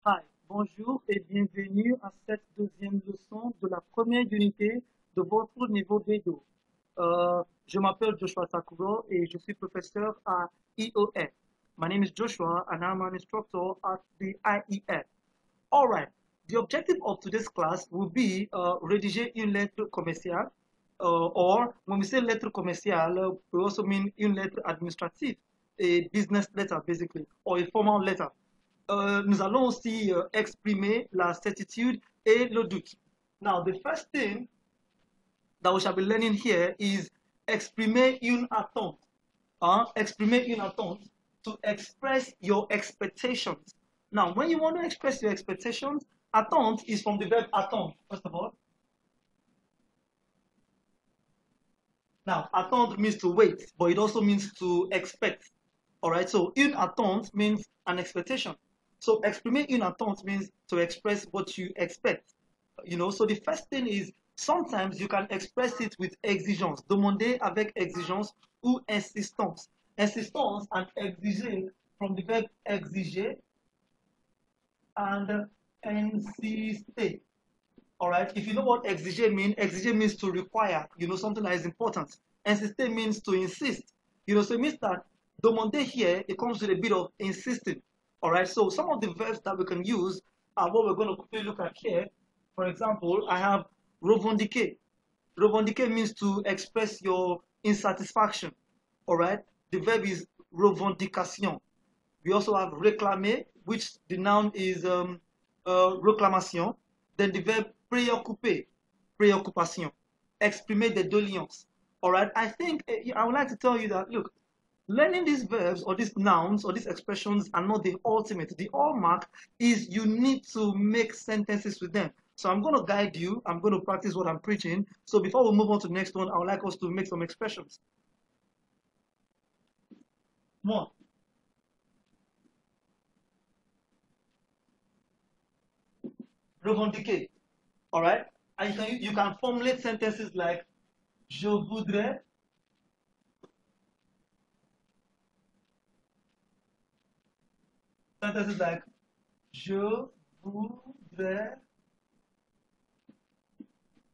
Hi, bonjour et bienvenue à cette deuxième leçon de la première unité de votre niveau B2. Je m'appelle Joshua Takuro et je suis professeur à IEF. My name is Joshua and I'm an instructor at the IEF. All right, the objective of today's class will be rédiger une lettre commerciale, or when we say lettre commerciale, we also mean une lettre administrative, a business letter basically, or a formal letter. Nous allons aussi exprimer la certitude et le doute. Now, the first thing that we shall be learning here is exprimer une attente. Exprimer une attente to express your expectations. Now, when you want to express your expectations, attente is from the verb attendre, first of all. Now, attendre means to wait, but it also means to expect. All right, so une attente means an expectation. So exprimer une attente means to express what you expect. So the first thing is sometimes you can express it with exigence. Demander avec exigence ou insistance. Insistance and exiger from the verb exiger and insister. All right, if you know what exige means to require, something that is important. Insister means to insist, so it means that demander here, it comes with a bit of insisting. All right, so some of the verbs that we can use are what we're going to quickly look at here. For example, I have revendiquer. Revendiquer means to express your insatisfaction. All right, the verb is revendication. We also have réclamer, which the noun is réclamation. Then the verb préoccuper, préoccupation. Exprimer des doléances. All right, I think I would like to tell you that, look, learning these verbs or these nouns or these expressions are not the ultimate. The hallmark is you need to make sentences with them. So I'm going to guide you. I'm going to practice what I'm preaching. So before we move on to the next one, I would like us to make some expressions. One. Revendiquer. All right? And you can formulate sentences like je voudrais. Sentences like je voudrais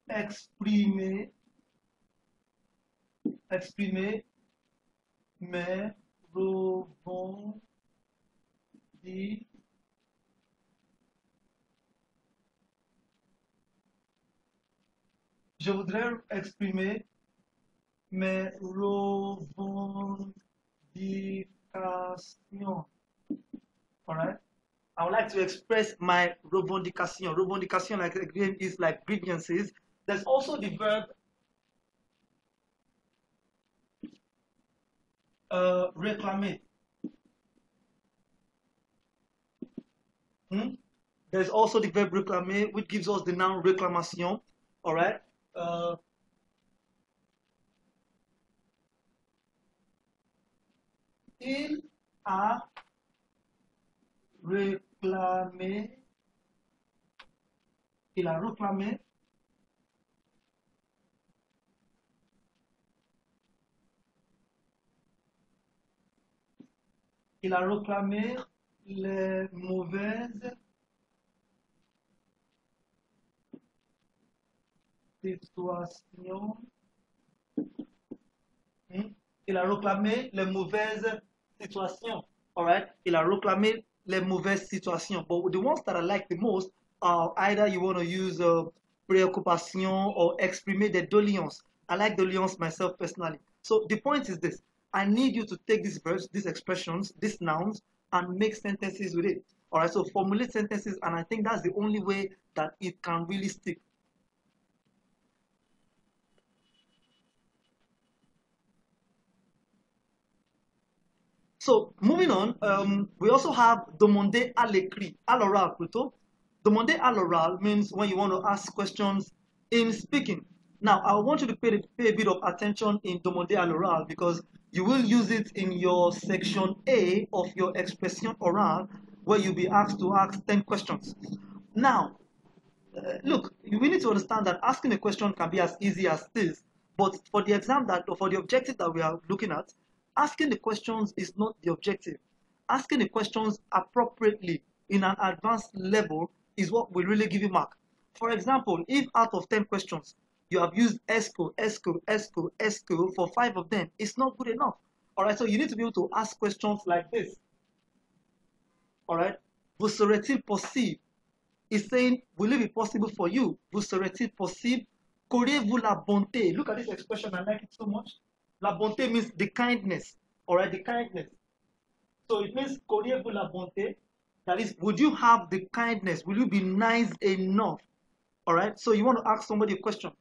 exprimer mes revendications. Je voudrais exprimer mes revendications. All right. I would like to express my revendication. Revendication, like again, is like grievances. There's also the verb réclamer. There's also the verb réclamer, which gives us the noun réclamation. All right. Il a réclamé. Il a réclamé. Il a réclamé les mauvaises situations. Il a réclamé les mauvaises situations. All right? Il a réclamé les mauvaises situations. But the ones that I like the most are either you want to use préoccupation or exprimer des doléances. I like doléances myself personally. So the point is this. I need you to take these verbs, these expressions, these nouns, and make sentences with it. All right, so formulate sentences, and I think that's the only way that it can really stick. So moving on, we also have demander à l'écrit, à l'oral plutôt. Demander à l'oral means when you want to ask questions in speaking. Now, I want you to pay a bit of attention in demander à l'oral because you will use it in your section A of your expression oral where you'll be asked to ask 10 questions. Now, look, we need to understand that asking a question can be as easy as this, but for the exam for the objective that we are looking at, asking the questions is not the objective. Asking the questions appropriately in an advanced level is what will really give you mark. For example, if out of 10 questions, you have used ESCO, ESCO, ESCO, ESCO for 5 of them, it's not good enough. All right, so you need to be able to ask questions like this. All right, vous serait-il possible? Is saying, will it be possible for you? Vous serait-il possible? Qu'auriez-vous la bonté? Look at this expression, I like it so much. La bonté means the kindness, all right, the kindness. So it means, qu'auriez-vous la bonté? That is, would you have the kindness? Will you be nice enough? All right, so you want to ask somebody a question.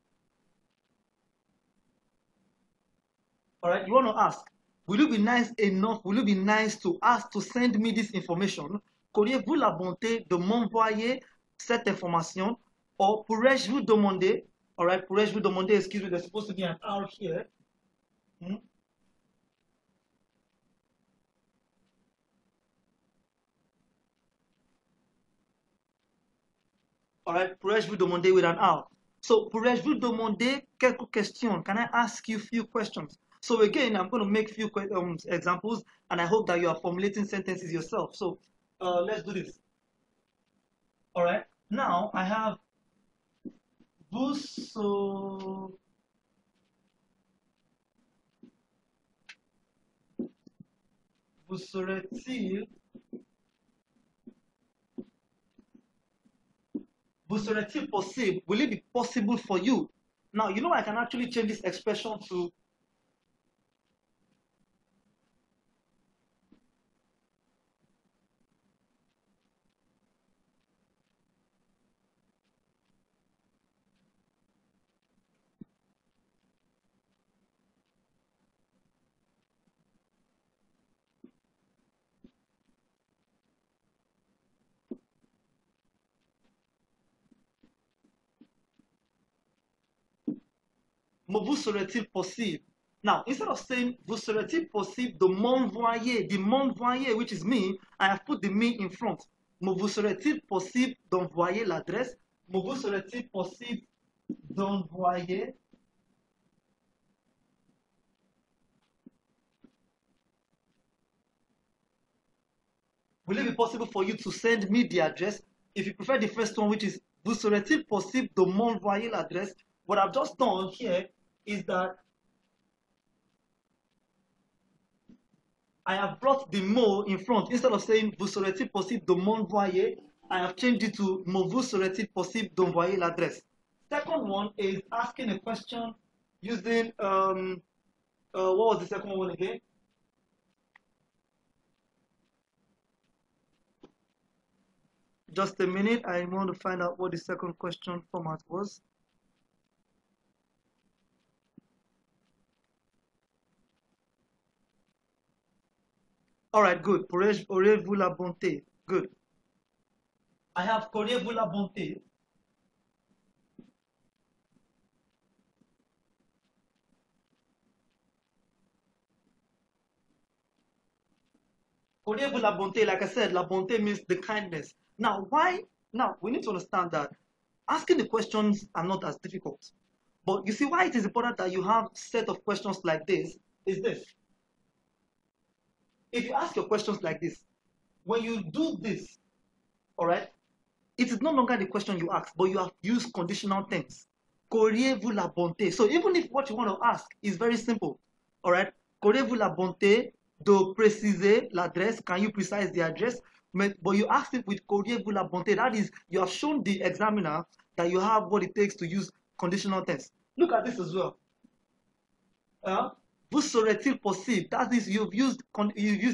All right, you want to ask, will you be nice enough? Will you be nice to ask to send me this information? Qu'auriez-vous la bonté de m'envoyer cette information? Or pourrais-je vous demander, all right, pourrais-je vous demander, excuse me, there's supposed to be an R here. All right, pourrais-je vous demander with an R. So, pourrais-je vous demander quelques questions? Can I ask you a few questions? So again, I'm going to make few examples, and I hope that you are formulating sentences yourself. So let's do this. All right, now I have vous serait-il possible? Will it be possible for you? Now, you know I can actually change this expression to vous serait-il possible? Now, instead of saying vous serait-il possible de m'envoyer, the m'envoyer, which is me, I have put the me in front. Vous serait-il possible d'envoyer l'adresse? Vous serait-il possible d'envoyer will it be possible for you to send me the address? If you prefer the first one, which is vous serait-il possible de m'envoyer l'adresse? What I've just done here is that I have brought the mot in front. Instead of saying vous serait-il possible de m'envoyer, I have changed it to vous serait-il possible d'envoyer l'adresse. Second one is asking a question using what was the second one again? Just a minute, I want to find out what the second question format was. All right, good. Aurez-vous la bonté? Good. I have qu'aurez-vous la bonté? Qu'aurez-vous la bonté? Like I said, la bonté means the kindness. Now, why? Now, we need to understand that asking the questions are not as difficult. But you see why it is important that you have a set of questions like this is this. If you ask your questions like this, when you do this, all right, it is no longer the question you ask, but you have used conditional tense. Qu'auriez-vous la bonté? So even if what you want to ask is very simple, all right, qu'auriez-vous la bonté de préciser l'adresse? Can you precise the address? But you asked it with qu'auriez-vous la bonté. That is, you have shown the examiner that you have what it takes to use conditional tense. Look at this as well. Vous serait-il possible? That is, you've used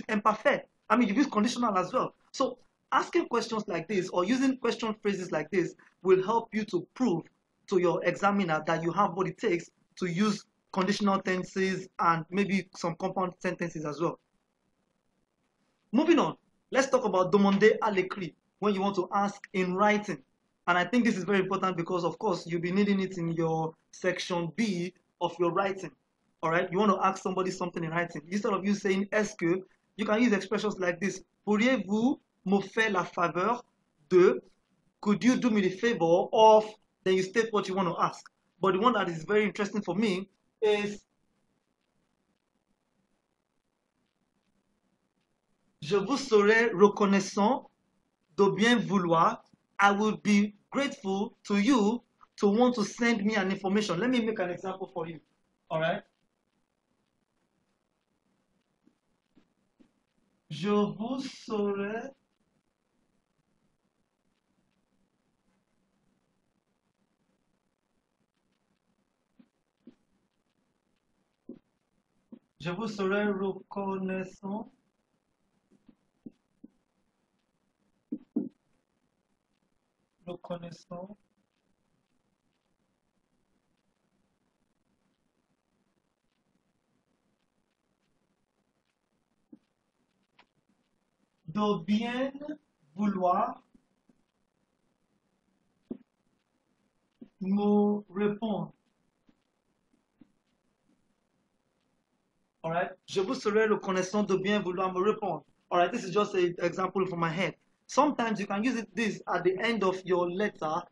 imperfect. I mean, you've used conditional as well. So asking questions like this or using question phrases like this will help you to prove to your examiner that you have what it takes to use conditional tenses and maybe some compound sentences as well. Moving on, let's talk about demander à l'écrit, when you want to ask in writing. And I think this is very important because, of course, you'll be needing it in your section B of your writing. All right, you want to ask somebody something in writing. Instead of you saying est-ce que, you can use expressions like this. Pourriez-vous me faire la faveur de, could you do me the favor of, then you state what you want to ask. But the one that is very interesting for me is, je vous serai reconnaissant de bien vouloir. I will be grateful to you to want to send me an information. Let me make an example for you. All right. Je vous serai reconnaissant de bien vouloir me répondre. All right. Je vous serai reconnaissant de bien vouloir me répondre. All right. This is just an example from my head. Sometimes you can use this at the end of your letter,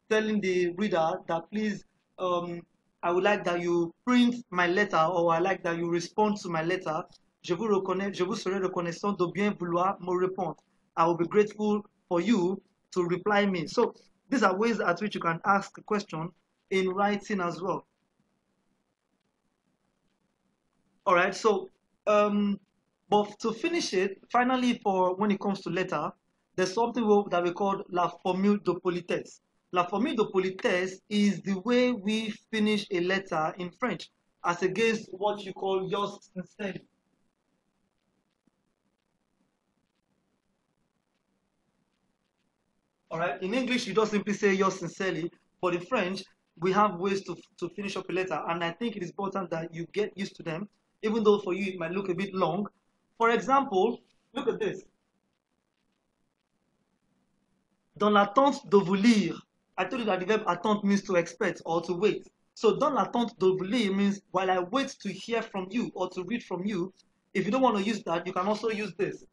telling the reader that please, I would like that you print my letter, or I like that you respond to my letter. Je vous serai reconnaissant de bien vouloir me répondre. I will be grateful for you to reply me. So these are ways at which you can ask a question in writing as well. All right, so but to finish it, finally, for when it comes to letter, there's something that we call la formule de politesse. La formule de politesse is the way we finish a letter in French, as against what you call yours sincerely. All right, in English, you don't simply say yours sincerely, but in French, we have ways to finish up a letter, and I think it is important that you get used to them, even though for you it might look a bit long. For example, look at this. Dans l'attente de vous lire. I told you that the verb attente means to expect or to wait. So dans l'attente de vous lire means while I wait to hear from you or to read from you. If you don't want to use that, you can also use this.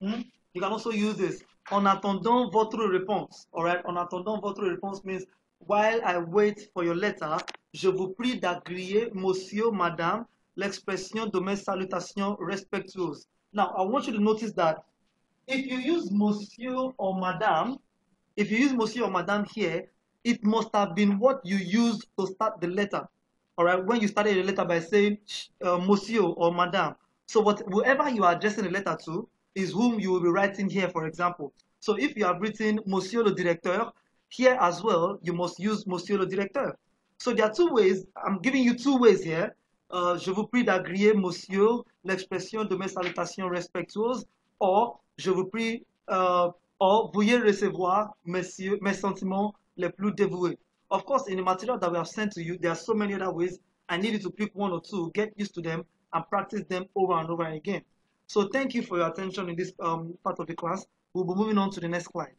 You can also use this. En attendant votre réponse. All right? En attendant votre réponse means while I wait for your letter, je vous prie d'agréer, monsieur, madame, l'expression de mes salutations respectueuses. Now, I want you to notice that if you use monsieur or madame, if you use monsieur or madame here, it must have been what you used to start the letter. All right, when you started the letter by saying monsieur or madame. So whoever you are addressing the letter to is whom you will be writing here, for example. So if you have written monsieur le directeur, here as well, you must use monsieur le directeur. So there are two ways. I'm giving you two ways here. Je vous prie d'agréer, monsieur, l'expression de mes salutations respectueuses, or je vous prie, or veuillez recevoir, messieurs, mes sentiments les plus dévoués. Of course, in the material that we have sent to you, there are so many other ways. I need you to pick one or two, get used to them, and practice them over and over again. So thank you for your attention in this part of the class. We'll be moving on to the next slide.